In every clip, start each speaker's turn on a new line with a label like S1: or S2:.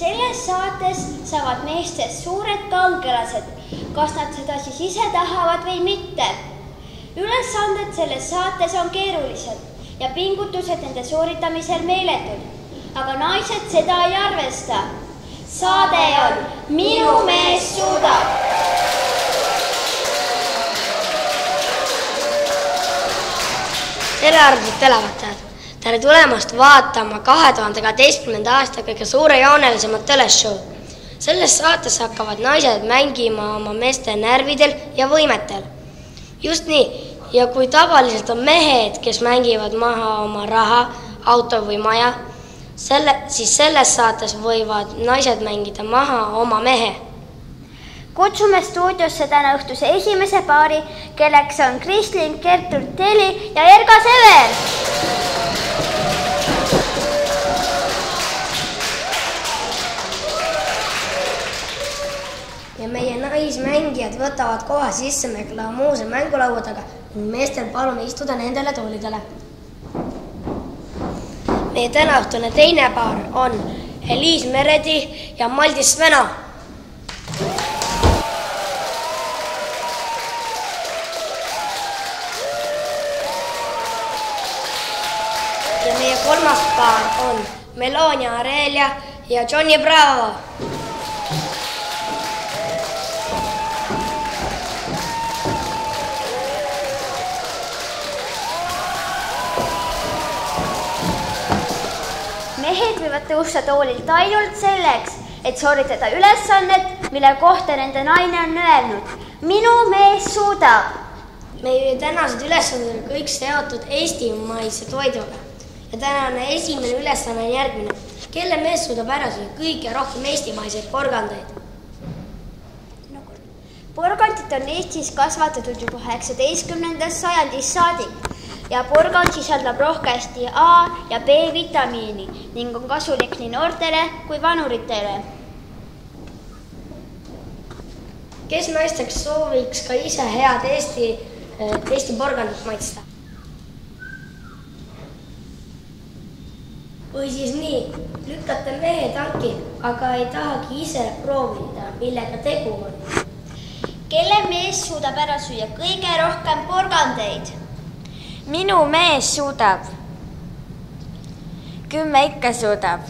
S1: Selles saates saavad meestest suured kangelased, kas nad seda siis ise tahavad või mitte. Ülesanded selles saates on keerulised ja pingutused nende sooritamisel meeletud, aga naised seda ei arvesta. Saade on Minu mees suudab.
S2: Tere armsad televaatajad! Tere tulemast vaatama 2012. aasta kõige suurejoonelisemat teleshow. Selles saates hakkavad naised mängima oma meeste närvidel ja võimetel. Just nii, ja kui tavaliselt on mehed, kes mängivad maha oma raha, auto või maja, siis selles saates võivad naised mängida maha oma mehe.
S1: Kutsume stuudiosse täna õhtuse esimese paari, kelleks on Kristlin Gertrud Teli ja Erga Sever.
S2: Ja meie naismängijad võtavad koha sisse me glamuurse mängulaua taga ning meestel palume istuda nendele toolidele. Meie tänaõhtune teine paar on Eliis Meredi ja Maldis Svena. Ja meie kolmas paar on Melania Arelia ja Johnny Bravo.
S1: Mehed võivad tõusta toolilt ainult selleks, et sooritada ülesannet, mille kohta nende naine on öelnud. Minu mees suudab.
S2: Meie tänased ülesanded on kõik seotud eestimaise toiduga. Ja tänane esimene ülesanne on järgmine. Kelle mees suudab ära süüa kõige rohkem eestimaiseid porgandeid?
S1: Porgandit on Eestis kasvatatud juba 19. sajandist saadik ja porgand sisaldab rohkesti A ja B vitamiini ning on kasulik nii noortele kui vanuritele.
S2: Kes naisteks sooviks ka ise head Eesti porgandit maitsta? Või siis nii, lükkate mehe tanki, aga ei tahagi ise proovida, millega tegu on.
S1: Kelle mees suudab ära süüa kõige rohkem porgandeid? Minu mees suudab. 10 ikka suudab.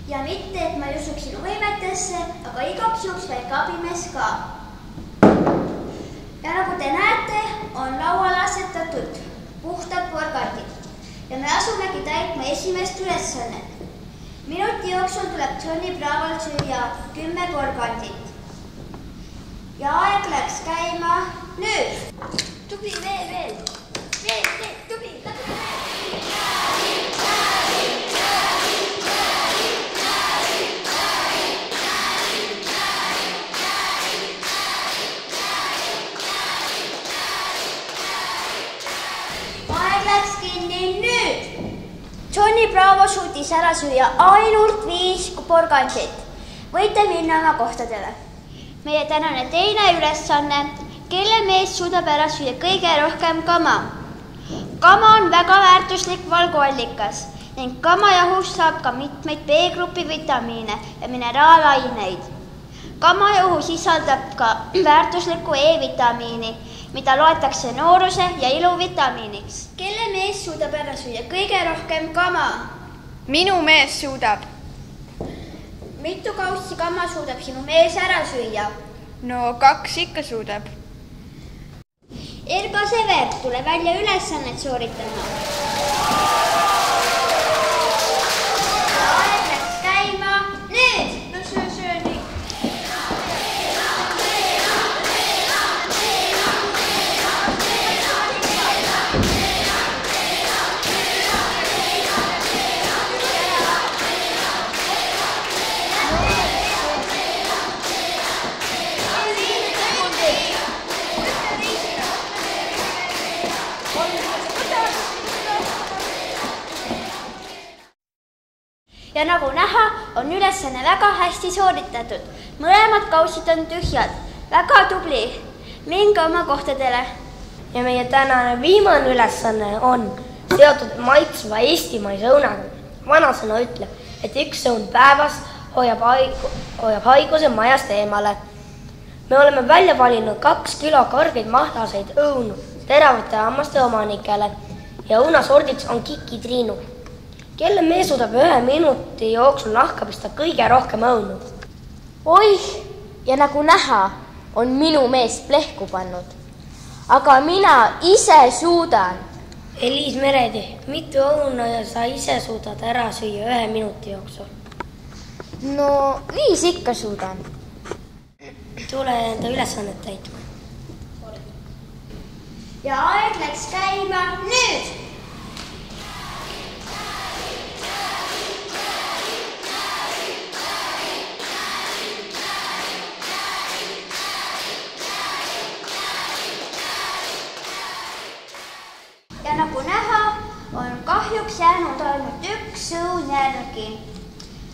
S1: Ja mitte, et ma ei usuks sinu võimetesse, aga igaks juhuks väike abimees ka. Ja nagu te näete, on lauale asetatud puhtad porgandid. Ja me asumegi täitma esimest ülesannet. Minuti jooksul tuleb Johnny Bravo'l süüa 10 porgandit. Ja aeg läks käima nüüd. Tubli veel. Tubli. Aeg läks kinni nüüd. Johnny Bravo suutis ära süüa ainult 5 porgandit. Võite minna oma kohtadele. Meie tänane teine ülesanne, kelle mees suudab ära süüa kõige rohkem kama. Kama on väga väärtuslik valguallikas ning kamajahust saab ka mitmeid B-grupi vitamiine ja mineraalaineid. Kamajahu sisaldab ka väärtuslikku E-vitamiini, mida loetakse nooruse ja ilu vitamiiniks. Kelle mees suudab ära süüa kõige rohkem kama?
S3: Minu mees suudab.
S1: Mitu kaussi kama suudab sinu mees ära süüa?
S3: No 2 ikka suudab.
S1: Erga Sever, tule välja ülesannet sooritama. Ja aeg läks käima nüüd.
S3: No see on nii.
S1: Ja nagu näha, on ülesanne väga hästi sooritatud. Mõlemad kaussid on tühjad. Väga tubli. Minge oma kohtadele.
S2: Ja meie tänane viimane ülesanne on seotud maitsva eestimaise õunaga. Vanasõna ütleb, et 1 õun päevas hoiab haiguse majast eemale. Me oleme välja valinud 2 kilo kõrgeid mahlaseid õunu teravate hammaste omanikele ja õunasordiks on Kiki Triinu, kelle mees suudab 1 minuti jooksul nahka pista kõige rohkem õunu.
S1: Oih, ja nagu näha, on minu mees plehku pannud. Aga mina ise suudan.
S2: Eliis Meredi, mitu õuna sa ise suudad ära süüa 1 minuti jooksul?
S1: No 5 ikka suudan.
S2: Tule enda ülesannet täitma.
S1: Ja aeg läks käima nüüd. Ja nagu näha, on kahjuks jäänud ainult 1 õun järgi.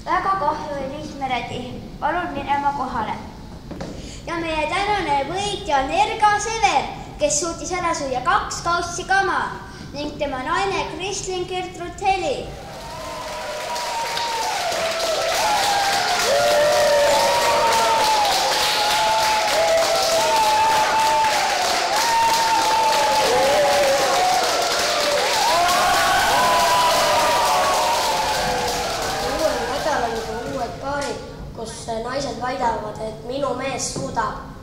S1: Väga kahju, Eliis Meredi. Palun minema kohale. Ja meie tänane võitja on Erga Sever, kes suutis ära süüa 2 kaussi kama ning tema naine Kristlin Gertrud Heli.
S2: Uuel nädalal on uued paarid, kus naised väidavad, et minu mees suudab.